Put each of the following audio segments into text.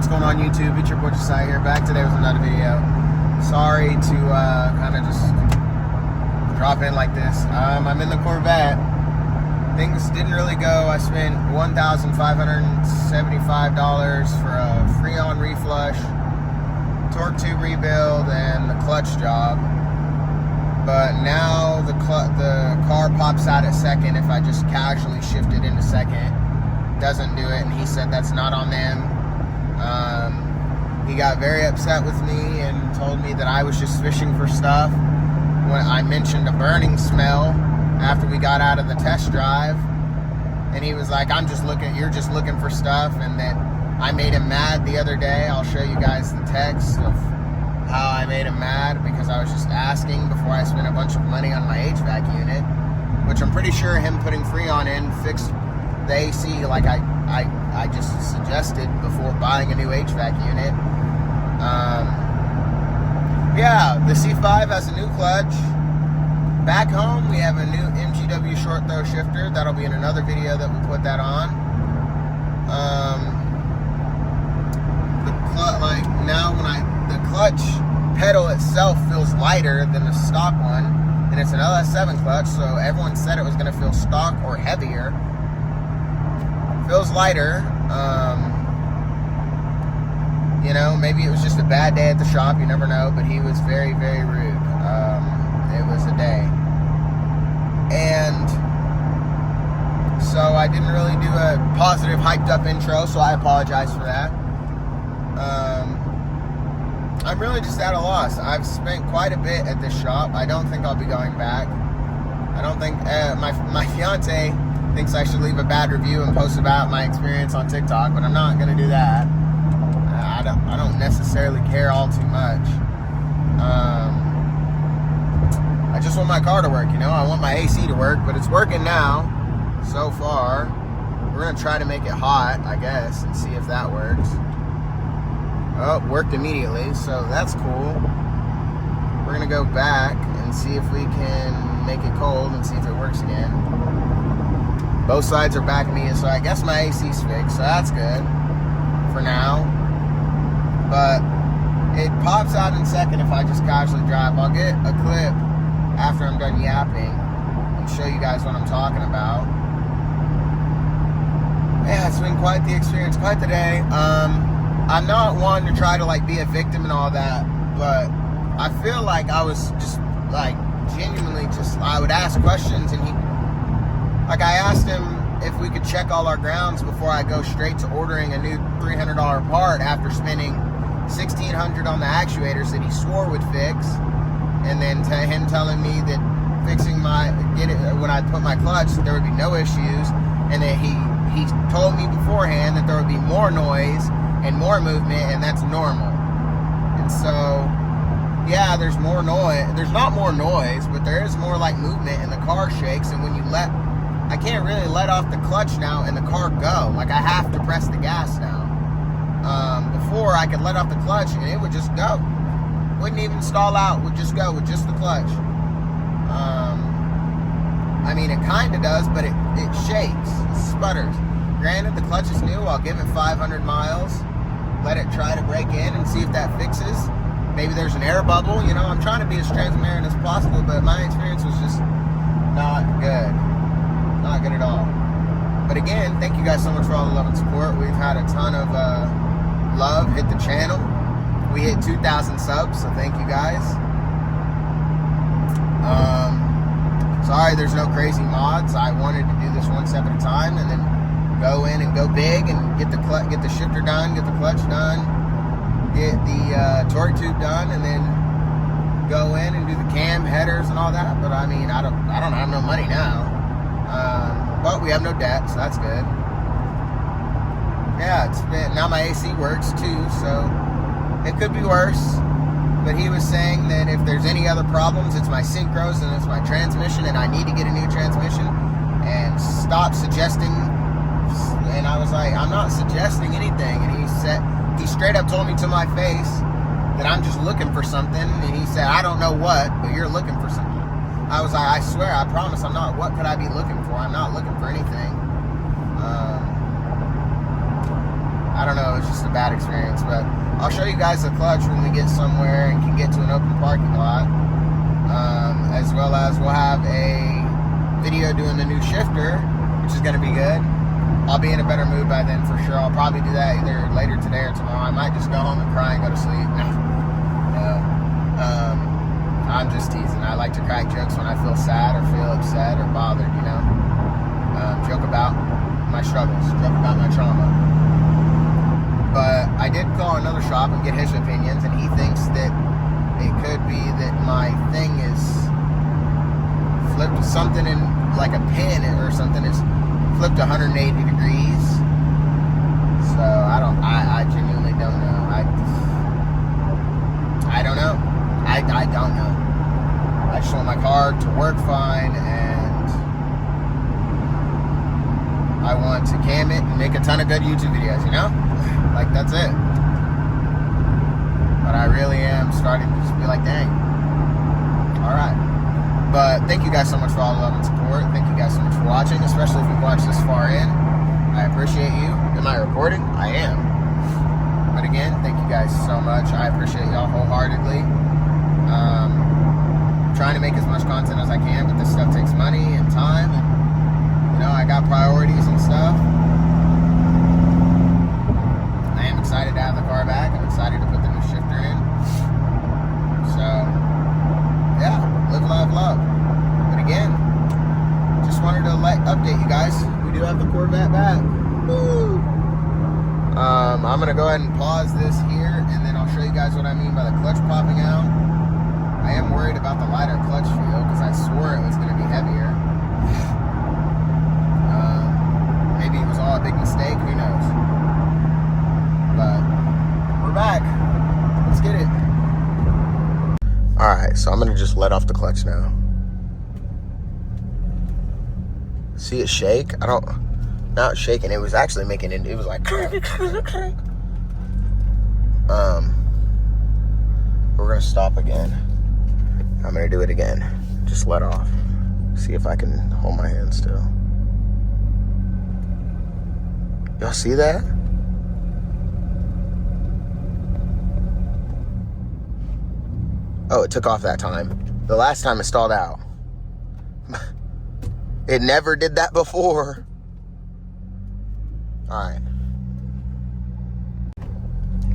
going on YouTube? It's your boy Josiah here, back today with another video. Sorry to kind of just drop in like this. I'm in the Corvette. Things didn't really go. I spent $1,575 for a Freon reflush, torque tube rebuild, and the clutch job. But now the car pops out at second if I just casually shift it into second. Doesn't do it, and he said that's not on them. He got very upset with me and told me that I was just fishing for stuff when I mentioned a burning smell after we got out of the test drive. And he was like, you're just looking for stuff, and that I made him mad the other day. I'll show you guys the text of how I made him mad because I was just asking before I spent a bunch of money on my HVAC unit, which I'm pretty sure him putting Freon in fixed the AC like I just suggested before buying a new HVAC unit. Yeah, the C5 has a new clutch. Back home, we have a new MGW short throw shifter. That'll be in another video that we put that on. The clutch pedal itself feels lighter than the stock one, and it's an LS7 clutch, so everyone said it was going to feel stock or heavier. Feels lighter. You know, maybe it was just a bad day at the shop, you never know, but he was very, very rude. It was a day. And so I didn't really do a positive, hyped up intro, so I apologize for that. I'm really just at a loss. I've spent quite a bit at this shop. I don't think I'll be going back. I don't think, my fiance thinks I should leave a bad review and post about my experience on TikTok, but I'm not going to do that. I don't necessarily care all too much. I just want my car to work, you know. I want my AC to work, but it's working now so far. We're going to try to make it hot, I guess, and see if that works. Oh, it worked immediately, so that's cool. We're going to go back and see if we can make it cold and see if it works again. Both sides are back to me, so I guess my AC's fixed, so that's good for now. But it pops out in second if I just casually drive. I'll get a clip after I'm done yapping and show you guys what I'm talking about. Yeah, it's been quite the experience, quite the day. I'm not one to try to be a victim and all that, but I feel like I was just genuinely I would ask questions, and I asked him if we could check all our grounds before I go straight to ordering a new $300 part after spending $1,600 on the actuators that he swore would fix, and then him telling me that fixing when I put my clutch there would be no issues, and that he told me beforehand that there would be more noise and more movement, and that's normal. And so, yeah, there's more noise. There's not more noise, but there is more movement, and the car shakes. And when you I can't really let off the clutch now and the car go. I have to press the gas now. Before I could let off the clutch and it would just go. Wouldn't even stall out. Would just go with just the clutch. I mean, it kind of does, but it shakes. It sputters. Granted, the clutch is new. I'll give it 500 miles. Let it try to break in and see if that fixes. Maybe there's an air bubble. You know, I'm trying to be as transparent as possible, but my experience was just not good. Not good at all. But again, thank you guys so much for all the love and support. We've had a ton of love hit the channel. We hit 2,000 subs, so thank you guys. Sorry there's no crazy mods. I wanted to do this one step at a time and then go in and go big and get the shifter done, get the clutch done, get the torque tube done, and then go in and do the cam headers and all that. But I mean, I don't have no money now. But we have no debt, so that's good. Yeah, now my AC works too, so it could be worse. But he was saying that if there's any other problems, it's my synchros and it's my transmission, and I need to get a new transmission, and stop suggesting. And I was like, I'm not suggesting anything. And he straight up told me to my face that I'm just looking for something. And he said, I don't know what, but you're looking for something. I was like, I swear, I promise I'm not. What could I be looking for? I'm not looking for anything. I don't know. It's just a bad experience. But I'll show you guys the clutch when we get somewhere and can get to an open parking lot. As well as we'll have a video doing the new shifter, which is going to be good. I'll be in a better mood by then for sure. I'll probably do that either later today or tomorrow. I might just go home and cry and go to sleep. No. I'm just teasing. I like to crack jokes when I feel sad or feel upset or bothered, you know. Joke about my struggles, joke about my trauma. But I did call another shop and get his opinions, and he thinks that it could be that my thing is flipped something in, like a pin or something is flipped 180 degrees. So I genuinely don't know. I don't know. I don't know. I just want my car to work fine, and I want to cam it and make a ton of good YouTube videos, you know? Like, that's it. But I really am starting to just be like, dang. Alright. But thank you guys so much for all the love and support. Thank you guys so much for watching, especially if you've watched this far in. I appreciate you. Am I recording? I am. But again, thank you guys so much. I appreciate y'all wholeheartedly. Trying to make as much content as I can, but this stuff takes money and time, and you know, I got priorities and stuff. I am excited to have the car back. I'm excited to put the new shifter in. So yeah, live, love, love. But again, just wanted to update you guys. We do have the Corvette back. Woo! I'm gonna go ahead and pause this here, and then I'll show you guys what I mean by the clutch popping out. I am worried about the lighter clutch feel because I swore it was going to be heavier. Maybe it was all a big mistake. Who knows? But we're back. Let's get it. All right, so I'm going to just let off the clutch now. See it shake? Not shaking. It was actually making it. It was like. We're going to stop again. I'm going to do it again. Just let off. See if I can hold my hand still. Y'all see that? Oh, it took off that time. The last time it stalled out. It never did that before. Alright.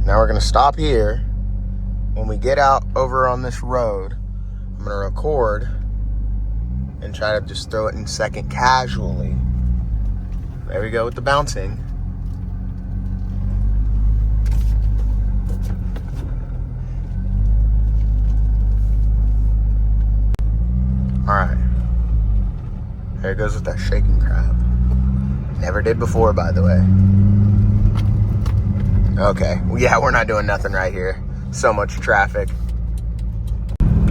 Now we're going to stop here. When we get out over on this road, I'm going to record and try to just throw it in second casually. There we go with the bouncing. Alright. There it goes with that shaking crap. Never did before, by the way. Okay. Well, yeah, we're not doing nothing right here. So much traffic.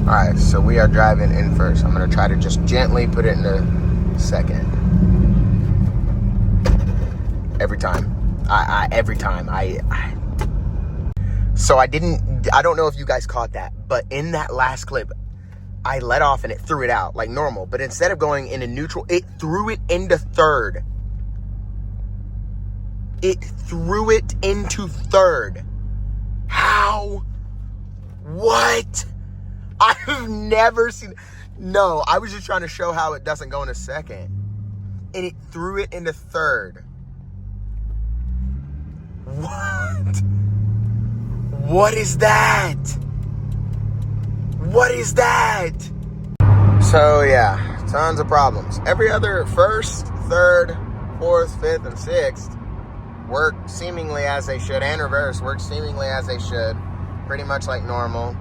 Alright, so we are driving in first. I'm going to try to just gently put it into second. Every time. So I don't know if you guys caught that, but in that last clip, I let off and it threw it out like normal. But instead of going into neutral, it threw it into third. It threw it into third. How? What? I've never seen. No, I was just trying to show how it doesn't go in a second. And it threw it into third. What? What is that? What is that? So yeah, tons of problems. Every other first, third, fourth, fifth, and sixth work seemingly as they should, and reverse work seemingly as they should. Pretty much like normal.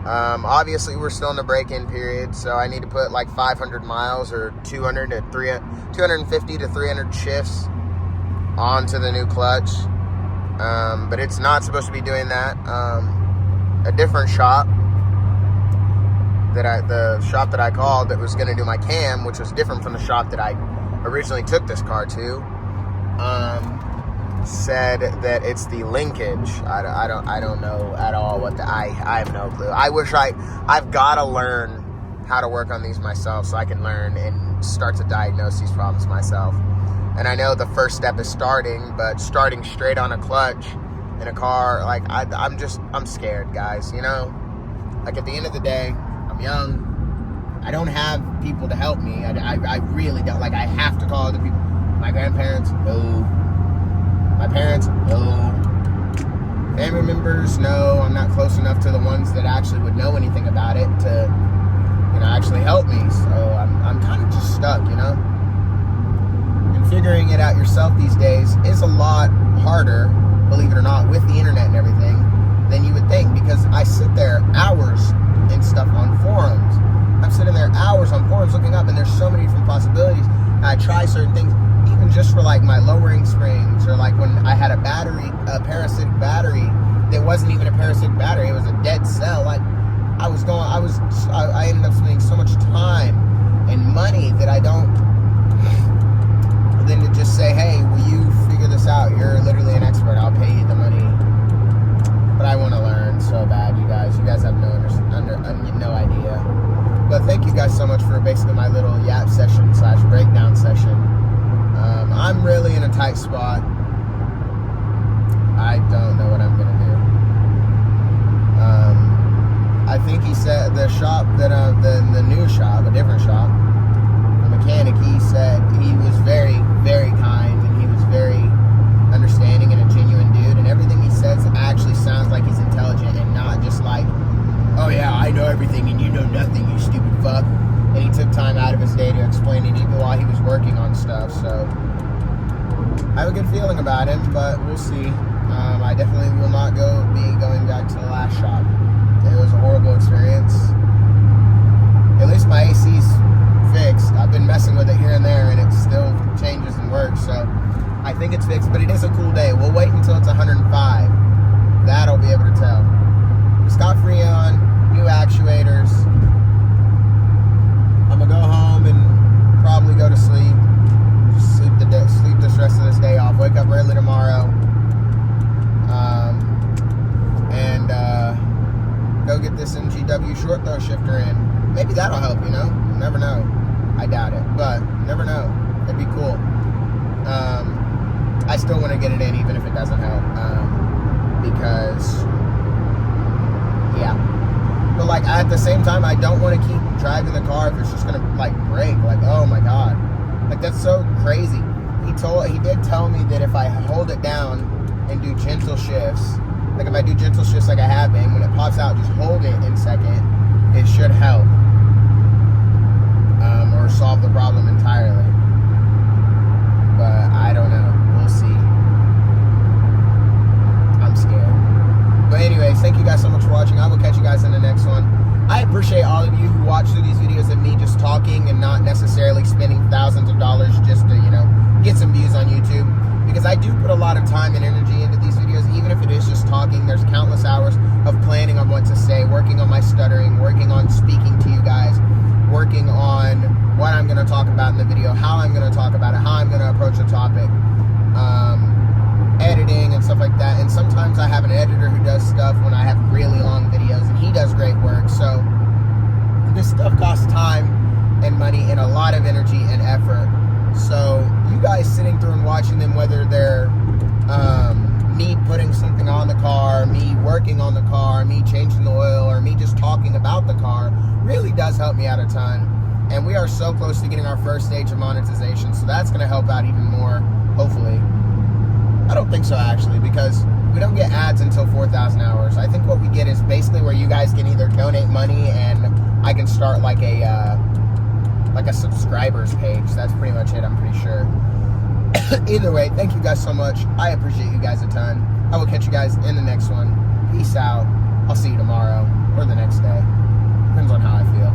Obviously we're still in the break-in period, so I need to put like 500 miles or 250 to 300 shifts onto the new clutch. But it's not supposed to be doing that. A different shop the shop that I called that was going to do my cam, which was different from the shop that I originally took this car to, said that it's the linkage. I don't know at all what I have no clue. I've got to learn how to work on these myself so I can learn and start to diagnose these problems myself. And I know the first step is starting, but starting straight on a clutch in a car. Like, I'm scared, guys, you know? Like, at the end of the day, I'm young. I don't have people to help me. I really don't. Like, I have to call other people. My grandparents, no. My parents, no. Family members, no. I'm not close enough to the ones that actually would know anything about it to, you know, actually help me. So I'm kind of just stuck, you know? And figuring it out yourself these days is a lot harder, believe it or not, with the internet and everything, than you would think, because I sit there hours and stuff on forums. I'm sitting there hours on forums looking up, and there's so many different possibilities. I try certain things, even just for like my lowering springs, or like when I had a parasitic battery that wasn't even a parasitic battery, it was a dead cell. Like, I ended up spending so much time and money that I don't, than to just say, hey, will you figure this out? You're literally an expert. I'll pay you the money. But I want to learn so bad, you guys. You guys have no idea. But thank you guys so much for basically my little yap session / breakdown session. I'm really in a tight spot. I don't know what I'm going to do. I think he said the shop that, the new shop, a different shop, the mechanic, he said he was very, very kind, and he was very understanding and a genuine dude, and everything he says actually sounds like he's intelligent and not just like, oh yeah, I know everything and you know nothing, you stupid fuck. And he took time out of his day to explain it even while he was working on stuff. So I have a good feeling about him, but we'll see. I definitely will not be going back to the last shop. It was a horrible experience. At least my AC's fixed. I've been messing with it here and there, and it still changes and works. So I think it's fixed, but it is a cool day. We'll wait until it's 105. That'll be able to tell. Scott Freon, new actuators. I'm gonna go home and probably go to sleep. Just sleep this rest of this day off. Wake up early tomorrow. And go get this MGW short throw shifter in. Maybe that'll help, you know? Never know. I doubt it, but never know. It'd be cool. I still want to get it in even if it doesn't help. Because yeah. But like, at the same time, I don't want to keep driving the car if it's just gonna like break. Like, oh my god, like that's so crazy. He did tell me that if I hold it down and do gentle shifts, like if I do gentle shifts like I have been, when it pops out, just hold it in second, it should help, or solve the problem entirely. But I don't know. We'll see. I'm scared. But anyways, thank you guys so much for watching. I will catch you guys in the next one. I appreciate all of you who watch through these videos of me just talking and not necessarily spending thousands of dollars just to, you know, get some views on YouTube. Because I do put a lot of time and energy into these videos, even if it is just talking. There's countless hours of planning on what to say, working on my stuttering, working on speaking to you guys, working on what I'm going to talk about in the video, how I'm going to talk about it, how I'm going to approach the topic, editing and stuff like that. And sometimes I have an editor who does stuff when I have really long videos, and he does great work. So this stuff costs time and money and a lot of energy and effort. So you guys sitting through and watching them, whether they're me putting something on the car, me working on the car, me changing the oil, or me just talking about the car, really does help me out a ton. And we are so close to getting our first stage of monetization, so that's going to help out even more, hopefully. I don't think so, actually, because we don't get ads until 4,000 hours. I think what we get is basically where you guys can either donate money and I can start like a subscribers page. That's pretty much it, I'm pretty sure. Either way, thank you guys so much. I appreciate you guys a ton. I will catch you guys in the next one. Peace out. I'll see you tomorrow or the next day. Depends on how I feel.